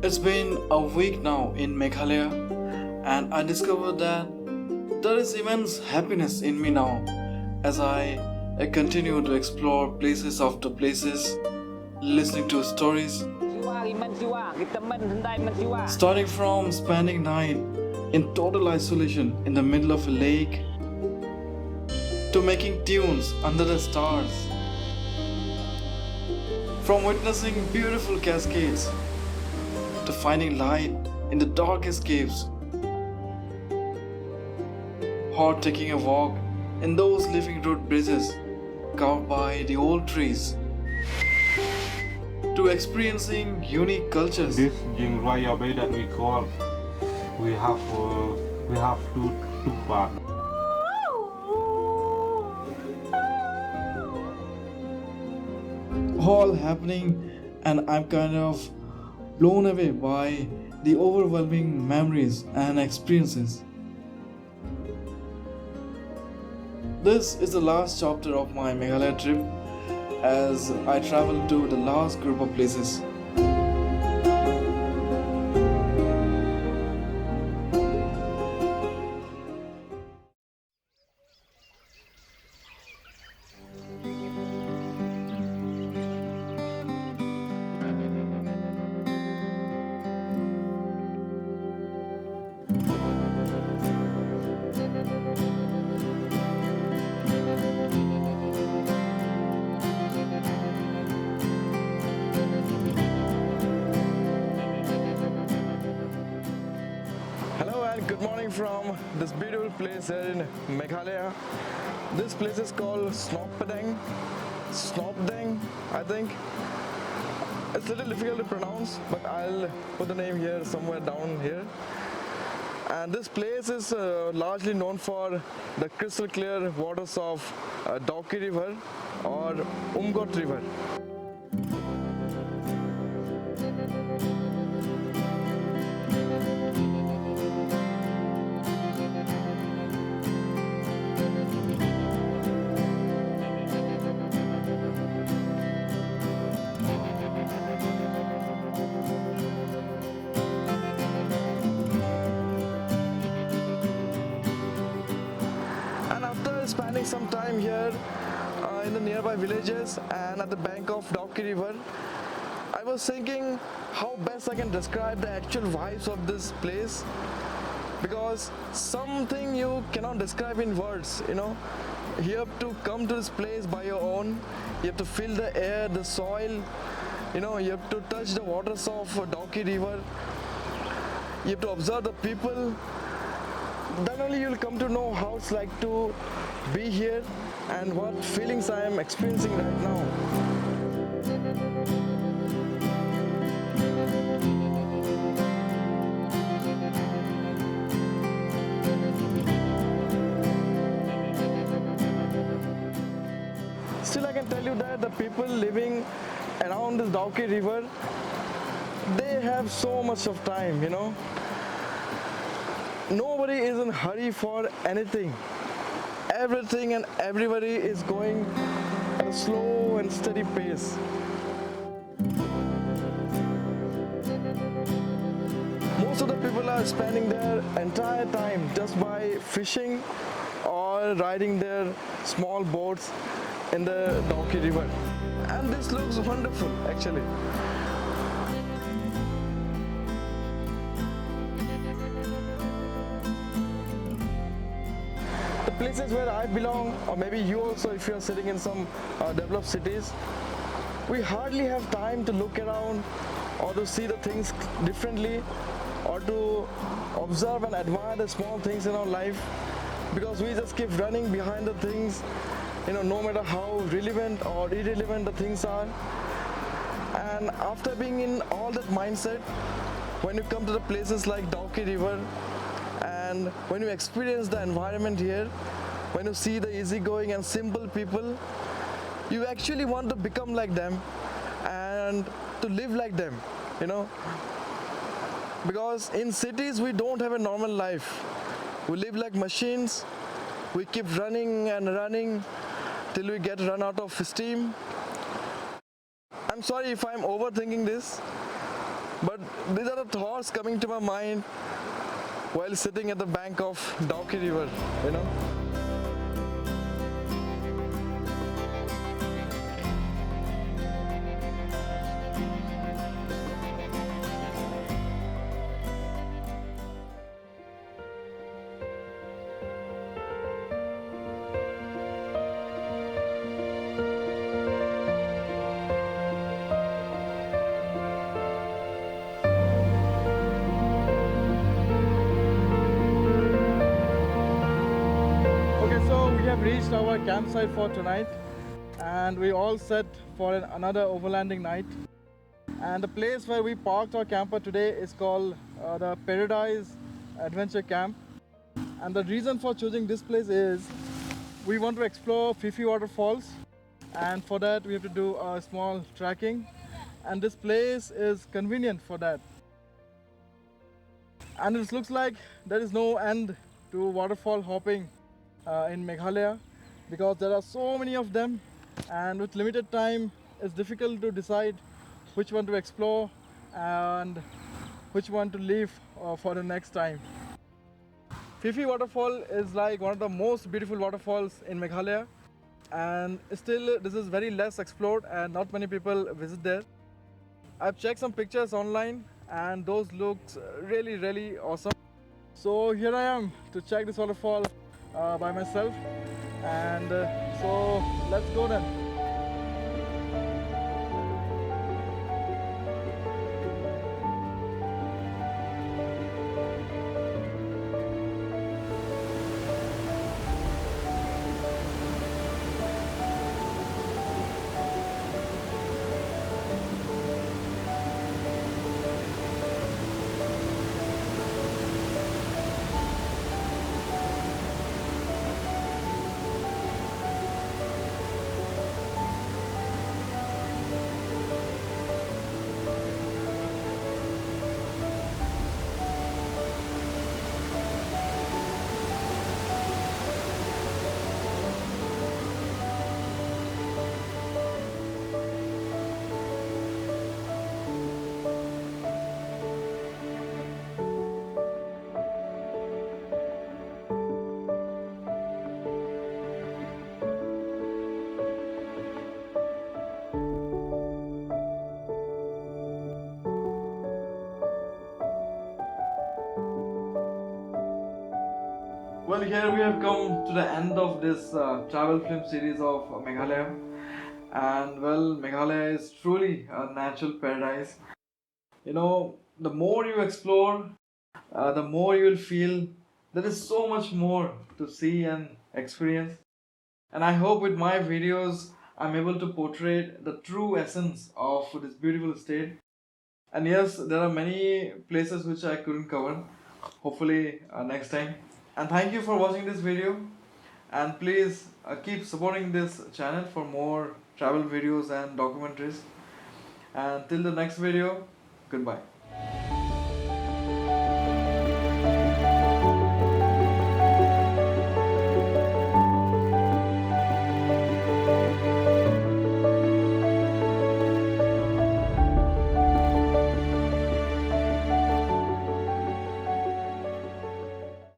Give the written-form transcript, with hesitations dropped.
It's been a week now in Meghalaya, and I discovered that there is immense happiness in me now as I continue to explore places after places, listening to stories, starting from spending night in total isolation in the middle of a lake to making tunes under the stars, from witnessing beautiful cascades to finding light in the darkest caves, or taking a walk in those living root bridges carved by the old trees, to experiencing unique cultures. This Jingrai Bay that we call, we have two parts. All happening, and I'm kind of blown away by the overwhelming memories and experiences. This is the last chapter of my Meghalaya trip as I travel to the last group of places. Hello and good morning from this beautiful place here in Meghalaya. This place is called Snopdeng, I think. It's a little difficult to pronounce, but I'll put the name here somewhere down here. And this place is largely known for the crystal clear waters of Dawki River or Umngot River. And after spending some time here in the nearby villages and at the bank of Dawki River, I was thinking how best I can describe the actual vibes of this place, because something you cannot describe in words, You have to come to this place by your own. You have to feel the air, the soil, you have to touch the waters of Dawki River. You have to observe the people. Then only you'll come to know how it's like to be here and what feelings I am experiencing right now. Still, I can tell you that the people living around this Dawki River, they have so much of time, Nobody is in a hurry for anything. Everything and everybody is going at a slow and steady pace. Most of the people are spending their entire time just by fishing or riding their small boats in the Dawki River. And this looks wonderful actually. The places where I belong, or maybe you also if you are sitting in some developed cities, we hardly have time to look around or to see the things differently or to observe and admire the small things in our life, because we just keep running behind the things, no matter how relevant or irrelevant the things are. And after being in all that mindset, when you come to the places like Dawki River and when you experience the environment here, when you see the easygoing and simple people, you actually want to become like them and to live like them, Because in cities we don't have a normal life. We live like machines. We keep running and running till we get run out of steam. I'm sorry if I'm overthinking this, But these are the thoughts coming to my mind while sitting at the bank of Dawki River, you know. Okay, so we have reached our campsite for tonight and we all set for another overlanding night. And the place where we parked our camper today is called the Paradise Adventure Camp. And the reason for choosing this place is we want to explore Phe Phe Waterfalls, and for that we have to do a small trekking, and this place is convenient for that. And it looks like there is no end to waterfall hopping in Meghalaya, because there are so many of them, and with limited time it's difficult to decide which one to explore and which one to leave for the next time. Phe Phe Waterfall is like one of the most beautiful waterfalls in Meghalaya, and still this is very less explored and not many people visit there. I've checked some pictures online and those looks really awesome. So here I am to check this waterfall by myself, and so let's go then. Well, here we have come to the end of this travel film series of Meghalaya. And well, Meghalaya is truly a natural paradise. You know, the more you explore, the more you will feel there is so much more to see and experience. And I hope with my videos, I'm able to portray the true essence of this beautiful state. And yes, there are many places which I couldn't cover. Hopefully, next time. And thank you for watching this video. And please keep supporting this channel for more travel videos and documentaries. And till the next video, goodbye.